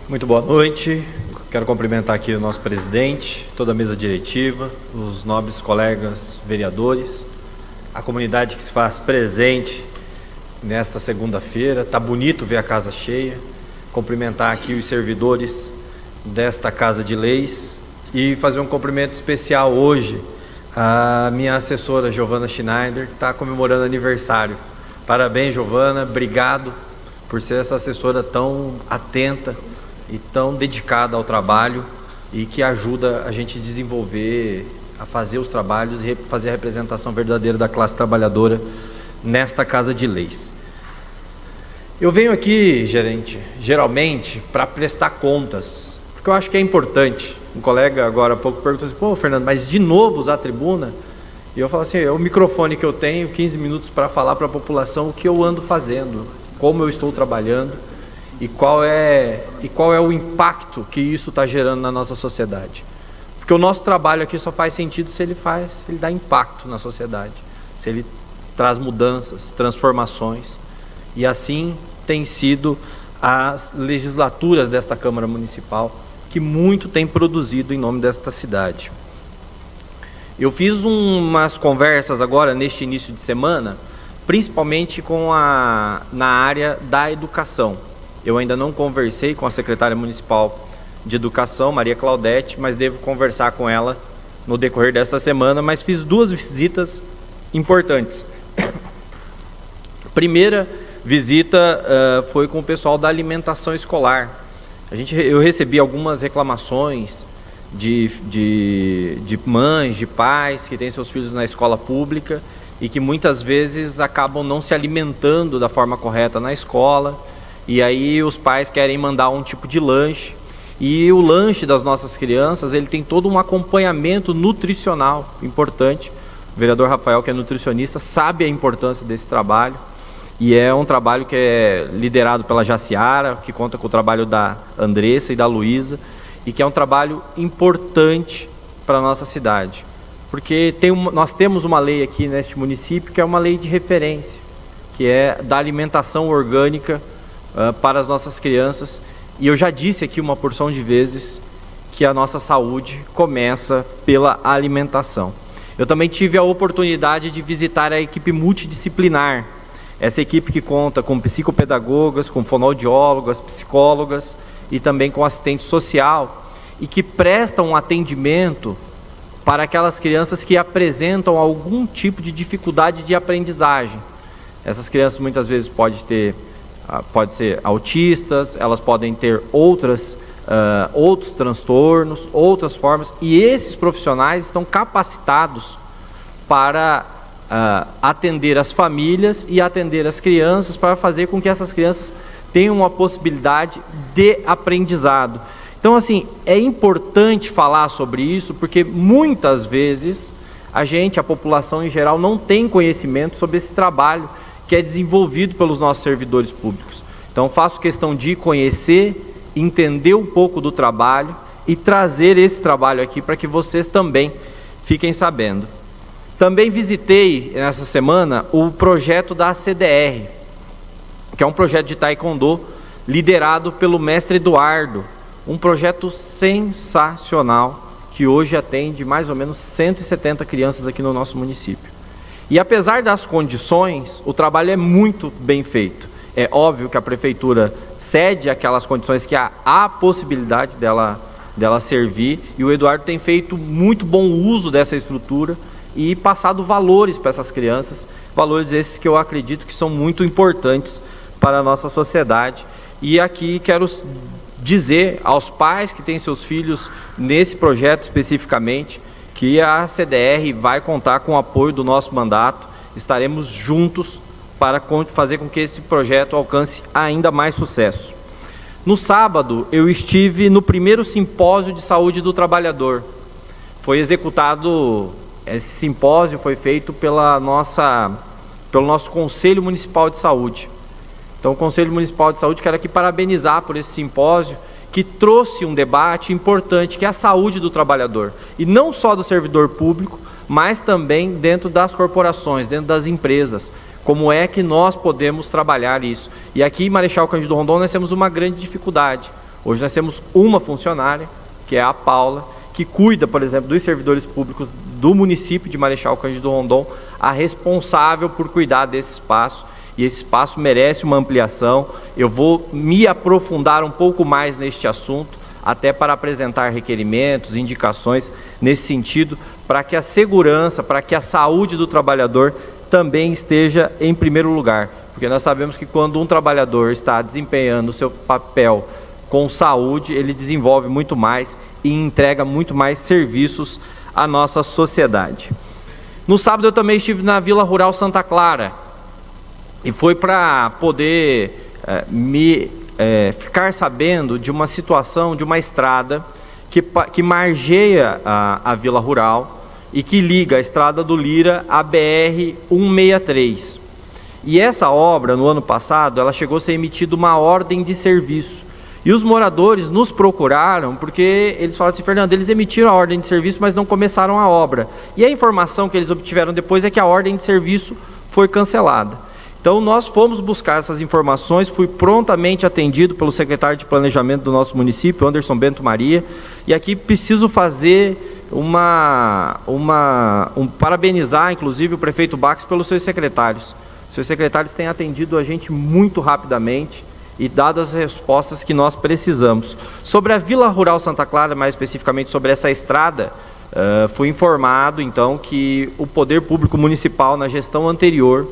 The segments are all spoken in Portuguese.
Muito boa noite. Quero cumprimentar aqui o nosso presidente, toda a mesa diretiva, os nobres colegas vereadores, a comunidade que se faz presente nesta segunda-feira. Está bonito ver a casa cheia. Cumprimentar aqui os servidores desta Casa de Leis e fazer um cumprimento especial hoje à minha assessora Giovana Schneider, que está comemorando aniversário. Parabéns, Giovana. Obrigado por ser essa assessora tão atenta e tão dedicada ao trabalho e que ajuda a gente a desenvolver, a fazer os trabalhos e fazer a representação verdadeira da classe trabalhadora nesta Casa de Leis. Eu venho aqui, geralmente, para prestar contas, porque eu acho que é importante. Um colega agora há pouco perguntou assim: pô, Fernando, mas de novo usar a tribuna? E eu falo assim: é o microfone que eu tenho, 15 minutos para falar para a população o que eu ando fazendo, como eu estou trabalhando e qual é o impacto que isso está gerando na nossa sociedade. Porque o nosso trabalho aqui só faz sentido se ele dá impacto na sociedade, se ele traz mudanças, transformações. E assim tem sido as legislaturas desta Câmara Municipal, que muito tem produzido em nome desta cidade. Eu fiz umas conversas agora, neste início de semana, principalmente na área da educação. Eu ainda não conversei com a secretária municipal de educação, Maria Claudete, mas devo conversar com ela no decorrer desta semana. Mas fiz duas visitas importantes. A primeira visita foi com o pessoal da alimentação escolar. Eu recebi algumas reclamações de mães, de pais que têm seus filhos na escola pública e que muitas vezes acabam não se alimentando da forma correta na escola, e aí os pais querem mandar um tipo de lanche, e o lanche das nossas crianças, ele tem todo um acompanhamento nutricional importante. O vereador Rafael, que é nutricionista, sabe a importância desse trabalho, e é um trabalho que é liderado pela Jaciara, que conta com o trabalho da Andressa e da Luísa, e que é um trabalho importante para a nossa cidade. Porque nós temos uma lei aqui neste município que é uma lei de referência, que é da alimentação orgânica para as nossas crianças. E eu já disse aqui uma porção de vezes que a nossa saúde começa pela alimentação. Eu também tive a oportunidade de visitar a equipe multidisciplinar, essa equipe que conta com psicopedagogas, com fonoaudiólogas, psicólogas e também com assistente social, e que prestam um atendimento para aquelas crianças que apresentam algum tipo de dificuldade de aprendizagem. Essas crianças muitas vezes podem ser autistas, elas podem ter outros transtornos, outras formas, e esses profissionais estão capacitados para atender as famílias e atender as crianças, para fazer com que essas crianças tenham uma possibilidade de aprendizado. Então, assim, é importante falar sobre isso, porque muitas vezes a população em geral, não tem conhecimento sobre esse trabalho que é desenvolvido pelos nossos servidores públicos. Então, faço questão de conhecer, entender um pouco do trabalho e trazer esse trabalho aqui para que vocês também fiquem sabendo. Também visitei nessa semana o projeto da CDR, que é um projeto de taekwondo liderado pelo mestre Eduardo, um projeto sensacional que hoje atende mais ou menos 170 crianças aqui no nosso município. E apesar das condições, o trabalho é muito bem feito. É óbvio que a prefeitura cede aquelas condições que há a possibilidade dela servir, e o Eduardo tem feito muito bom uso dessa estrutura e passado valores para essas crianças, valores esses que eu acredito que são muito importantes para a nossa sociedade. E aqui quero dizer aos pais que têm seus filhos nesse projeto especificamente, que a CDR vai contar com o apoio do nosso mandato. Estaremos juntos para fazer com que esse projeto alcance ainda mais sucesso. No sábado, eu estive no primeiro simpósio de saúde do trabalhador. Esse simpósio foi feito pelo nosso Conselho Municipal de Saúde. Então, o Conselho Municipal de Saúde, quero aqui parabenizar por esse simpósio, que trouxe um debate importante, que é a saúde do trabalhador. E não só do servidor público, mas também dentro das corporações, dentro das empresas. Como é que nós podemos trabalhar isso? E aqui em Marechal Cândido Rondon nós temos uma grande dificuldade. Hoje nós temos uma funcionária, que é a Paula, que cuida, por exemplo, dos servidores públicos do município de Marechal Cândido Rondon, a responsável por cuidar desse espaço, e esse espaço merece uma ampliação. Eu vou me aprofundar um pouco mais neste assunto, até para apresentar requerimentos, indicações nesse sentido, para que a segurança, para que a saúde do trabalhador também esteja em primeiro lugar. Porque nós sabemos que quando um trabalhador está desempenhando o seu papel com saúde, ele desenvolve muito mais e entrega muito mais serviços à nossa sociedade. No sábado eu também estive na Vila Rural Santa Clara, e foi para poder ficar sabendo de uma situação, de uma estrada que margeia a Vila Rural e que liga a Estrada do Lira à BR-163. E essa obra, no ano passado, ela chegou a ser emitida uma ordem de serviço. E os moradores nos procuraram porque eles falaram assim: Fernando, eles emitiram a ordem de serviço, mas não começaram a obra. E a informação que eles obtiveram depois é que a ordem de serviço foi cancelada. Então nós fomos buscar essas informações, fui prontamente atendido pelo secretário de Planejamento do nosso município, Anderson Bento Maria, e aqui preciso fazer parabenizar, inclusive, o prefeito Bax pelos seus secretários. Seus secretários têm atendido a gente muito rapidamente e dado as respostas que nós precisamos. Sobre a Vila Rural Santa Clara, mais especificamente sobre essa estrada, fui informado, então, que o Poder Público Municipal, na gestão anterior,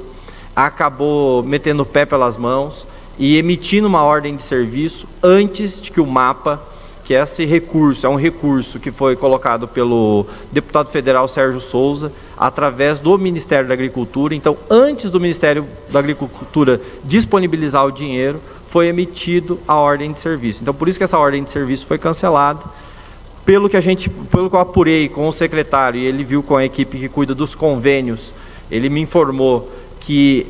acabou metendo o pé pelas mãos e emitindo uma ordem de serviço antes de que o mapa, que esse recurso é um recurso que foi colocado pelo deputado federal Sérgio Souza, através do Ministério da Agricultura. Então, antes do Ministério da Agricultura disponibilizar o dinheiro, foi emitido a ordem de serviço. Então, por isso que essa ordem de serviço foi cancelada. Pelo que eu apurei com o secretário, e ele viu com a equipe que cuida dos convênios, ele me informou que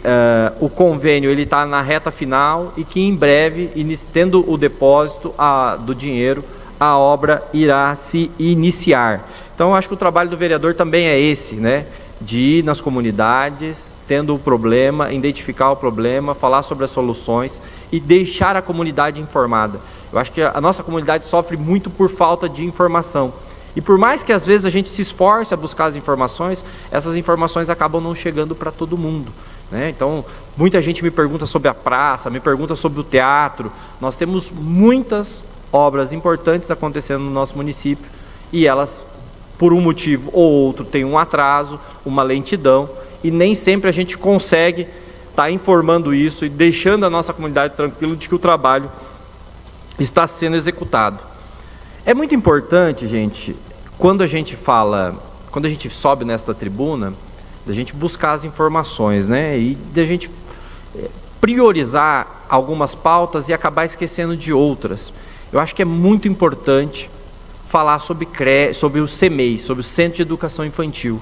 o convênio está na reta final e que em breve, tendo o depósito do dinheiro, a obra irá se iniciar. Então, acho que o trabalho do vereador também é esse, né? De ir nas comunidades, tendo o problema, identificar o problema, falar sobre as soluções e deixar a comunidade informada. Eu acho que a nossa comunidade sofre muito por falta de informação. E por mais que às vezes a gente se esforce a buscar as informações, essas informações acabam não chegando para todo mundo, né? Então, muita gente me pergunta sobre a praça, me pergunta sobre o teatro. Nós temos muitas obras importantes acontecendo no nosso município e elas, por um motivo ou outro, têm um atraso, uma lentidão, e nem sempre a gente consegue estar informando isso e deixando a nossa comunidade tranquila de que o trabalho está sendo executado. É muito importante, gente, quando a gente sobe nesta tribuna, da gente buscar as informações, né? E da gente priorizar algumas pautas e acabar esquecendo de outras. Eu acho que é muito importante falar sobre o CEMEI, sobre o Centro de Educação Infantil.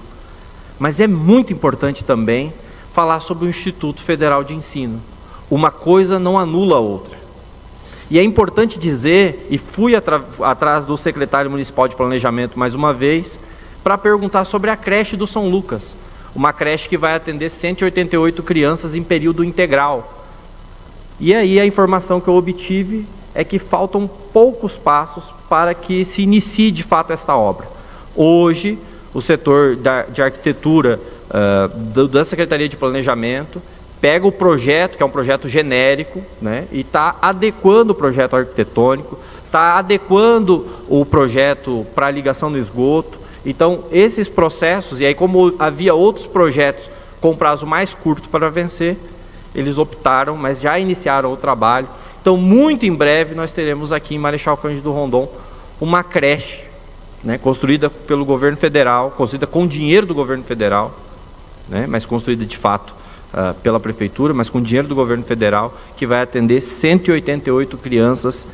Mas é muito importante também falar sobre o Instituto Federal de Ensino. Uma coisa não anula a outra. E é importante dizer, e fui atrás do secretário municipal de planejamento mais uma vez, para perguntar sobre a creche do São Lucas, uma creche que vai atender 188 crianças em período integral. E aí a informação que eu obtive é que faltam poucos passos para que se inicie de fato esta obra. Hoje, o setor de arquitetura da Secretaria de Planejamento pega o projeto, que é um projeto genérico, né, e está adequando o projeto arquitetônico, está adequando o projeto para a ligação no esgoto. Então, esses processos, e aí como havia outros projetos com prazo mais curto para vencer, eles optaram, mas já iniciaram o trabalho. Então, muito em breve, nós teremos aqui em Marechal Cândido Rondon uma creche, né, construída pelo governo federal, construída com dinheiro do governo federal, né, mas construída de fato pela prefeitura, mas com dinheiro do governo federal, que vai atender 188 crianças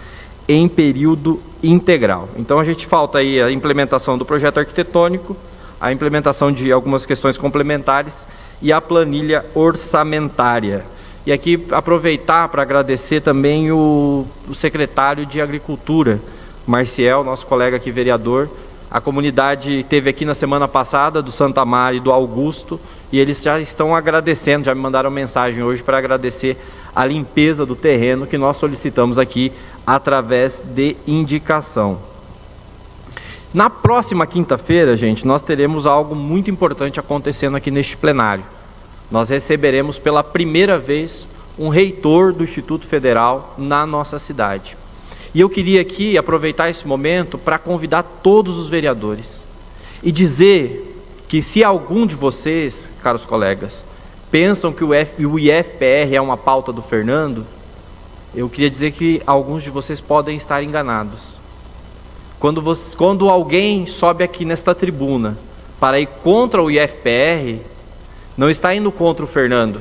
em período integral. Então a gente falta aí a implementação do projeto arquitetônico, a implementação de algumas questões complementares e a planilha orçamentária. E aqui aproveitar para agradecer também o secretário de Agricultura, Marciel, nosso colega aqui vereador. A comunidade esteve aqui na semana passada, do Santa Maria e do Augusto, e eles já estão agradecendo, já me mandaram mensagem hoje para agradecer a limpeza do terreno que nós solicitamos aqui através de indicação. Na próxima quinta-feira, gente, nós teremos algo muito importante acontecendo aqui neste plenário. Nós receberemos pela primeira vez um reitor do Instituto Federal na nossa cidade. E eu queria aqui aproveitar esse momento para convidar todos os vereadores e dizer que se algum de vocês, caros colegas, pensam que o IFPR é uma pauta do Fernando, eu queria dizer que alguns de vocês podem estar enganados. Quando alguém sobe aqui nesta tribuna para ir contra o IFPR, não está indo contra o Fernando,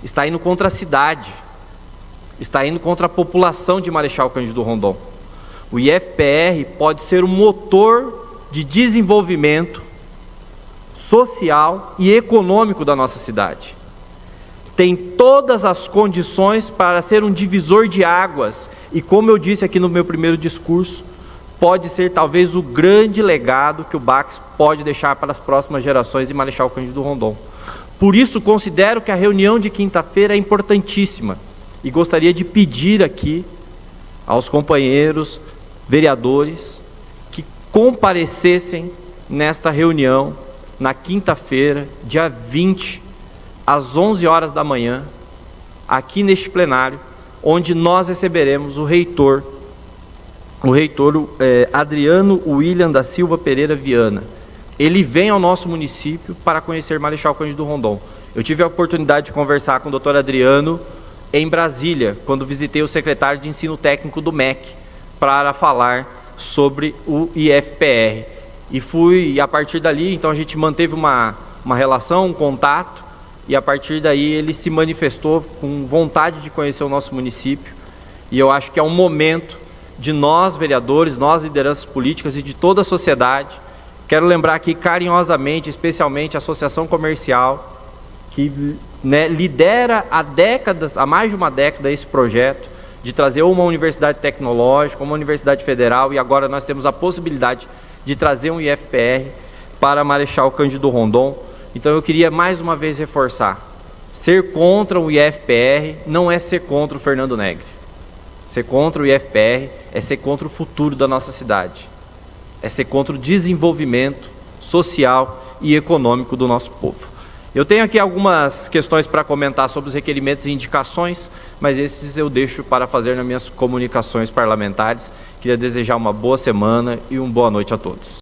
está indo contra a cidade, está indo contra a população de Marechal Cândido Rondon. O IFPR pode ser um motor de desenvolvimento social e econômico da nossa cidade. Tem todas as condições para ser um divisor de águas e, como eu disse aqui no meu primeiro discurso, pode ser talvez o grande legado que o BACS pode deixar para as próximas gerações de Marechal Cândido Rondon. Por isso, considero que a reunião de quinta-feira é importantíssima e gostaria de pedir aqui aos companheiros vereadores que comparecessem nesta reunião na quinta-feira, dia 20, às 11 horas da manhã, aqui neste plenário, onde nós receberemos o reitor Adriano William da Silva Pereira Viana. Ele vem ao nosso município para conhecer Marechal Cândido Rondon. Eu tive a oportunidade de conversar com o Dr. Adriano em Brasília, quando visitei o secretário de Ensino Técnico do MEC, para falar sobre o IFPR. E a partir dali, então a gente manteve uma relação, um contato, e a partir daí ele se manifestou com vontade de conhecer o nosso município. E eu acho que é um momento de nós, vereadores, nós, lideranças políticas e de toda a sociedade. Quero lembrar aqui carinhosamente, especialmente a Associação Comercial, que lidera há mais de uma década esse projeto de trazer uma universidade tecnológica, uma universidade federal, e agora nós temos a possibilidade de trazer um IFPR para Marechal Cândido Rondon. Então eu queria mais uma vez reforçar, ser contra o IFPR não é ser contra o Fernando Negri. Ser contra o IFPR é ser contra o futuro da nossa cidade, é ser contra o desenvolvimento social e econômico do nosso povo. Eu tenho aqui algumas questões para comentar sobre os requerimentos e indicações, mas esses eu deixo para fazer nas minhas comunicações parlamentares. Queria desejar uma boa semana e uma boa noite a todos.